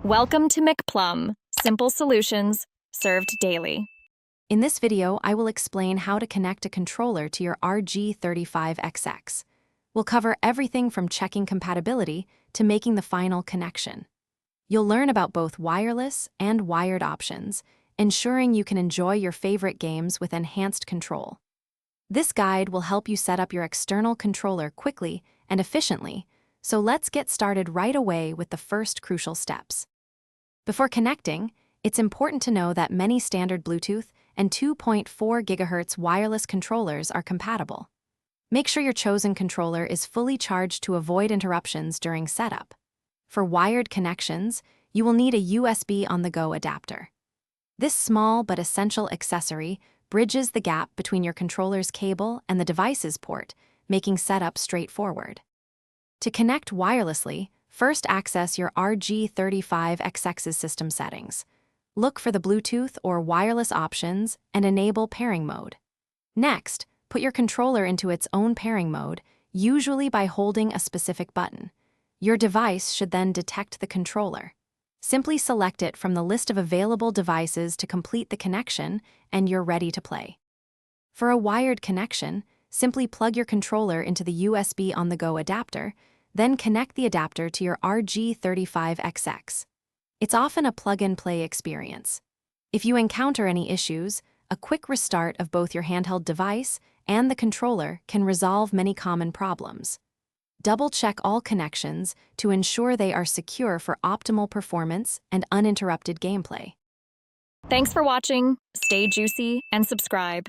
Welcome to McPlum, simple solutions served daily. In this video, I will explain how to connect a controller to your Rg35xx. We'll cover everything from checking compatibility to making the final connection. You'll learn about both wireless and wired options, ensuring you can enjoy your favorite games with enhanced control. This guide will help you set up your external controller quickly and efficiently, so let's get started right away with the first crucial steps. Before connecting, it's important to know that many standard Bluetooth and 2.4 GHz wireless controllers are compatible. Make sure your chosen controller is fully charged to avoid interruptions during setup. For wired connections, you will need a USB on-the-go adapter. This small but essential accessory bridges the gap between your controller's cable and the device's port, making setup straightforward. To connect wirelessly, first access your Rg35xx's system settings. Look for the Bluetooth or wireless options and enable pairing mode. Next, put your controller into its own pairing mode, usually by holding a specific button. Your device should then detect the controller. Simply select it from the list of available devices to complete the connection, and you're ready to play. For a wired connection, simply plug your controller into the USB on-the-go adapter, then connect the adapter to your Rg35xx. It's often a plug-and-play experience. If you encounter any issues, a quick restart of both your handheld device and the controller can resolve many common problems. Double-check all connections to ensure they are secure for optimal performance and uninterrupted gameplay. Thanks for watching. Stay juicy and subscribe.